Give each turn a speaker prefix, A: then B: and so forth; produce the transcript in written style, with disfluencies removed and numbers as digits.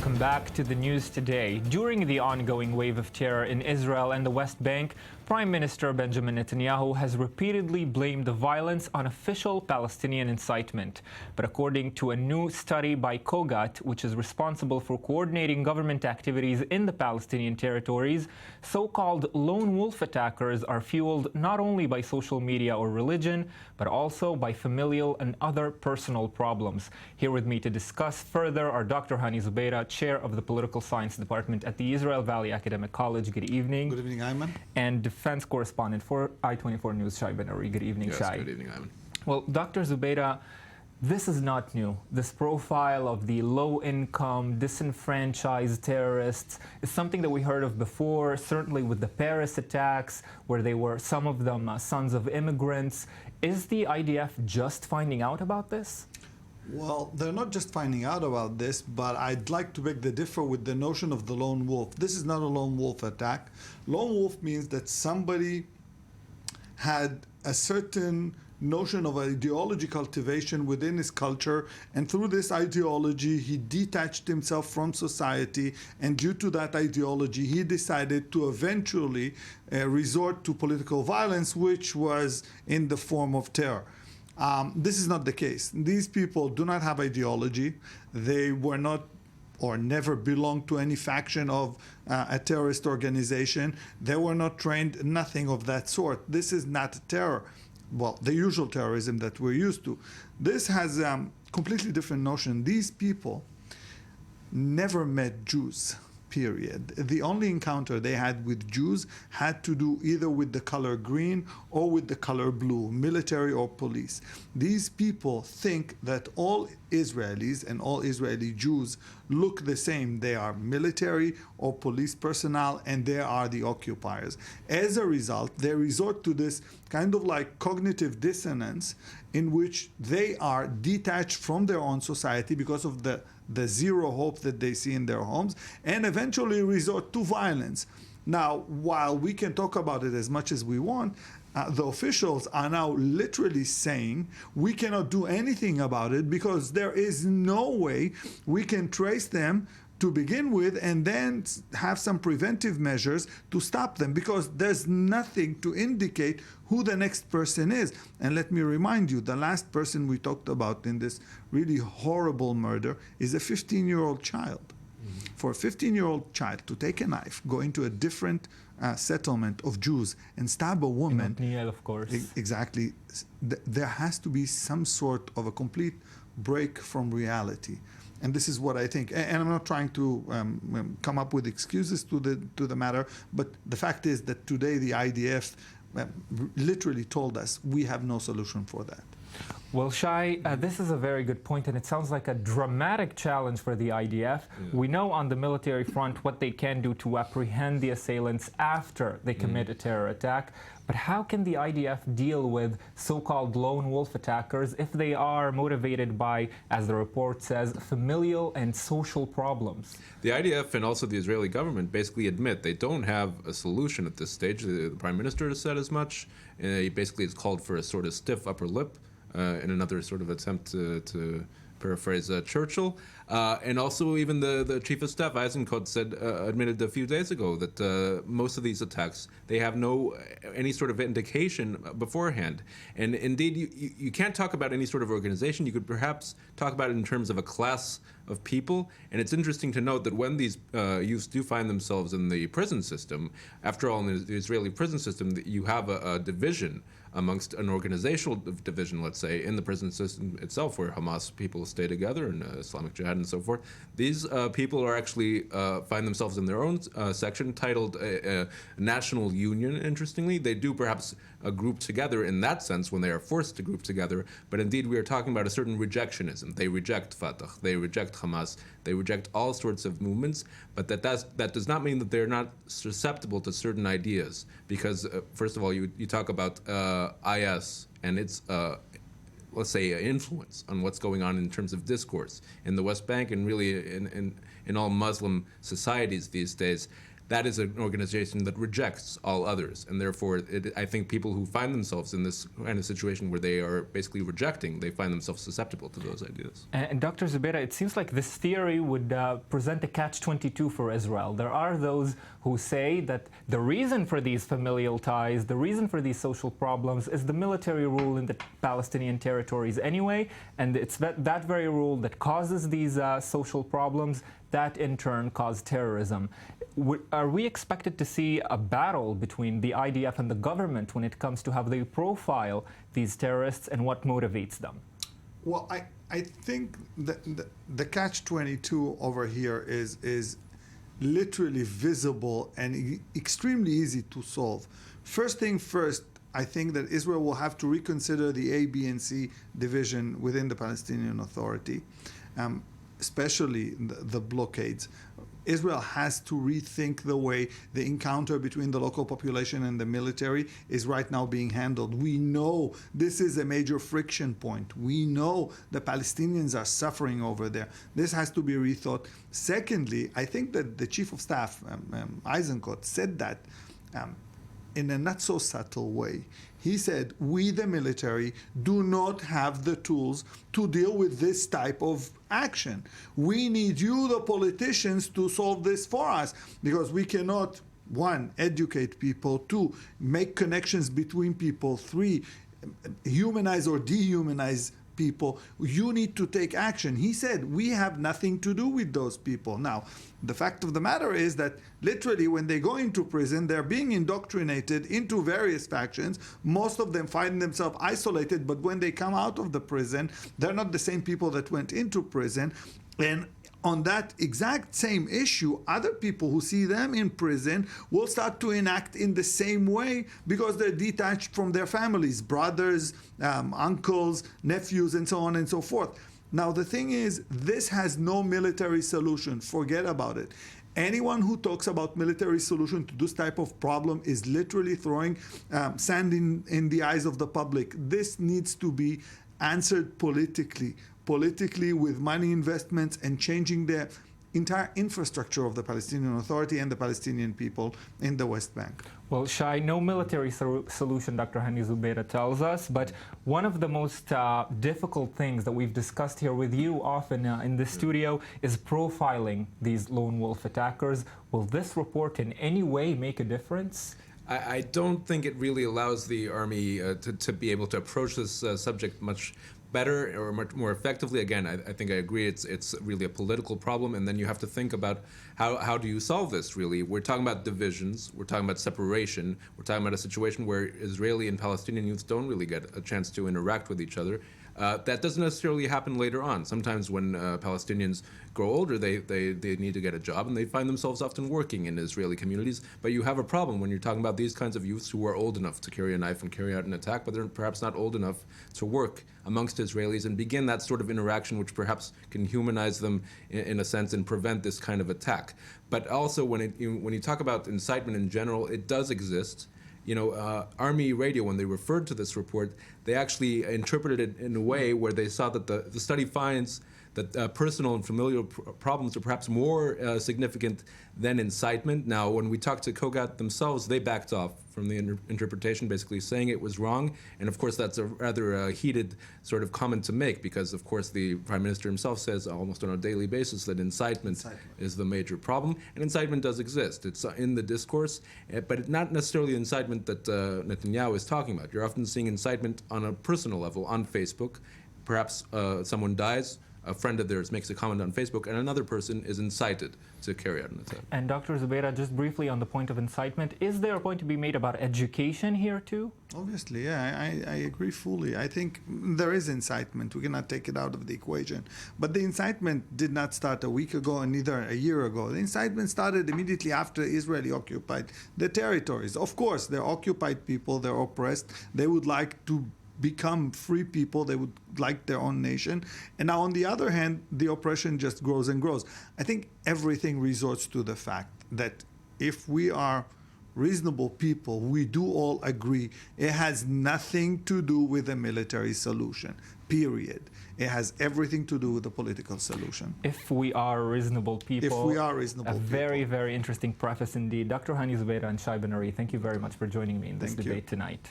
A: Welcome back to the news today. During the ongoing wave of terror in Israel and the West Bank, Prime Minister Benjamin Netanyahu has repeatedly blamed the violence on official Palestinian incitement. But according to a new study by Cogat, which is responsible for coordinating government activities in the Palestinian territories, so-called lone wolf attackers are fueled not only by social media or religion, but also by familial and other personal problems. Here with me to discuss further are Dr. Hani Zubeira, Chair of the Political Science Department at the Israel Valley Academic College. Good evening.
B: Good evening, Ayman.
A: And defense correspondent for I-24 News, Shai Ben-Ari. Good evening,
C: yes,
A: Shai.
C: Good evening, Ayman.
A: Well, Dr. Zubeira, this is not new. This profile of the low-income, disenfranchised terrorists is something that we heard of before, certainly with the Paris attacks, where they were, some of them, sons of immigrants. Is the IDF just finding out about this?
B: Well, they're not just finding out about this, but I'd like to beg the differ with the notion of the lone wolf. This is not a lone wolf attack. Lone wolf means that somebody had a certain notion of ideology cultivation within his culture, and through this ideology he detached himself from society, and due to that ideology he decided to eventually resort to political violence, which was in the form of terror. This is not the case. These people do not have ideology. They were not or never belonged to any faction of a terrorist organization. They were not trained, nothing of that sort. This is not terror. Well, the usual terrorism that we're used to. This has a completely different notion. These people never met Jews, period. The only encounter they had with Jews had to do either with the color green or with the color blue, military or police. These people think that all Israelis and all Israeli Jews look the same. They are military or police personnel, and they are the occupiers. As a result, they resort to this kind of like cognitive dissonance in which they are detached from their own society because of the zero hope that they see in their homes, and eventually resort to violence. Now, while we can talk about it as much as we want, the officials are now literally saying we cannot do anything about it because there is no way we can trace them to begin with and then have some preventive measures to stop them, because there's nothing to indicate who the next person is. And let me remind you, the last person we talked about in this really horrible murder is a 15-year-old child. For a 15-year-old child to take a knife, go into a different settlement of Jews and stab a woman,
A: of course.
B: Exactly. There has to be some sort of a complete break from reality. And this is what I think. And I'm not trying to come up with excuses to the matter, but the fact is that today the IDF literally told us we have no solution for that.
A: Well, Shai, this is a very good point, and it sounds like a dramatic challenge for the IDF. Yeah. We know on the military front what they can do to apprehend the assailants after they commit a terror attack. But how can the IDF deal with so-called lone wolf attackers if they are motivated by, as the report says, familial and social problems?
C: The IDF and also the Israeli government basically admit they don't have a solution at this stage. The Prime Minister has said as much. He basically has called for a sort of stiff upper lip in another sort of attempt to paraphrase Churchill. And also even the Chief of Staff, Eisenkot, admitted a few days ago that most of these attacks, they have any sort of indication beforehand. And indeed, you can't talk about any sort of organization. You could perhaps talk about it in terms of a class of people. And it's interesting to note that when these youths do find themselves in the prison system, after all, in the Israeli prison system, you have a division amongst an organizational division, let's say, in the prison system itself, where Hamas people stay together and Islamic Jihad and so forth. These people are actually find themselves in their own section titled National Union, interestingly. They do perhaps group together in that sense when they are forced to group together, but indeed we are talking about a certain rejectionism. They reject Fatah, they reject Hamas, they reject all sorts of movements, but that does not mean that they're not susceptible to certain ideas, because first of all, you talk about IS and its let's say influence on what's going on in terms of discourse in the West Bank and really in all Muslim societies these days. that is an organization that rejects all others. And therefore, I think people who find themselves in this kind of situation where they are basically rejecting, they find themselves susceptible to those ideas.
A: And Dr. Zubeida, it seems like this theory would present a catch-22 for Israel. There are those who say that the reason for these familial ties, the reason for these social problems is the military rule in the Palestinian territories anyway, and it's that very rule that causes these social problems that in turn cause terrorism. Are we expected to see a battle between the IDF and the government when it comes to how they profile these terrorists and what motivates them?
B: Well, I think the catch-22 over here is literally visible and extremely easy to solve. First thing first, I think that Israel will have to reconsider the A, B, and C division within the Palestinian Authority, especially the blockades. Israel has to rethink the way the encounter between the local population and the military is right now being handled. We know this is a major friction point. We know the Palestinians are suffering over there. This has to be rethought. Secondly, I think that the Chief of Staff, Eisenkot, said that in a not so subtle way. He said, we, the military, do not have the tools to deal with this type of action. We need you, the politicians, to solve this for us, because we cannot, one, educate people, two, make connections between people, three, humanize or dehumanize people. You need to take action. He said, we have nothing to do with those people. Now, the fact of the matter is that literally when they go into prison, they're being indoctrinated into various factions. Most of them find themselves isolated, but when they come out of the prison, they're not the same people that went into prison. And on that exact same issue, other people who see them in prison will start to enact in the same way because they're detached from their families, brothers, uncles, nephews, and so on and so forth. Now, the thing is, this has no military solution. Forget about it. Anyone who talks about military solution to this type of problem is literally throwing sand in the eyes of the public. This needs to be answered politically with money investments and changing the entire infrastructure of the Palestinian Authority and the Palestinian people in the West Bank.
A: Well, Shai, no military solution, Dr. Hani Zubeida tells us, but one of the most difficult things that we've discussed here with you often in the studio is profiling these lone wolf attackers. Will this report in any way make a difference?
C: I don't think it really allows the army to be able to approach this subject much better or much more effectively. Again, I think I agree it's really a political problem, and then you have to think about how do you solve this, really. We're talking about divisions, we're talking about separation, we're talking about a situation where Israeli and Palestinian youths don't really get a chance to interact with each other. That doesn't necessarily happen later on. Sometimes when Palestinians grow older, they need to get a job, and they find themselves often working in Israeli communities. But you have a problem when you're talking about these kinds of youths who are old enough to carry a knife and carry out an attack, but they're perhaps not old enough to work amongst Israelis and begin that sort of interaction which perhaps can humanize them in a sense and prevent this kind of attack. But also when you talk about incitement in general, it does exist. You know, Army Radio, when they referred to this report, they actually interpreted it in a way where they saw that the study finds that personal and familial problems are perhaps more significant than incitement. Now, when we talked to Cogat themselves, they backed off from the interpretation, basically saying it was wrong. And of course, that's a rather heated sort of comment to make, because of course the Prime Minister himself says almost on a daily basis that incitement is the major problem. And incitement does exist. It's in the discourse, but it's not necessarily the incitement that Netanyahu is talking about. You're often seeing incitement on a personal level on Facebook. Perhaps someone dies, a friend of theirs makes a comment on Facebook, and another person is incited to carry out an attack.
A: And Dr. Zubeida, just briefly on the point of incitement, is there a point to be made about education here too?
B: Obviously, yeah, I agree fully. I think there is incitement. We cannot take it out of the equation. But the incitement did not start a week ago and neither a year ago. The incitement started immediately after Israel occupied the territories. Of course, they're occupied people, they're oppressed. They would like to become free people. They would like their own nation. And now, on the other hand, the oppression just grows and grows. I think everything resorts to the fact that if we are reasonable people, we do all agree it has nothing to do with a military solution. period. It has everything to do with the political solution.
A: If we are reasonable people.
B: If we are reasonable
A: a
B: people.
A: very, very interesting preface indeed. Dr. Hani Zubaida and Shai Ben Ari, thank you very much for joining me in this
B: Thank you.
A: debate tonight.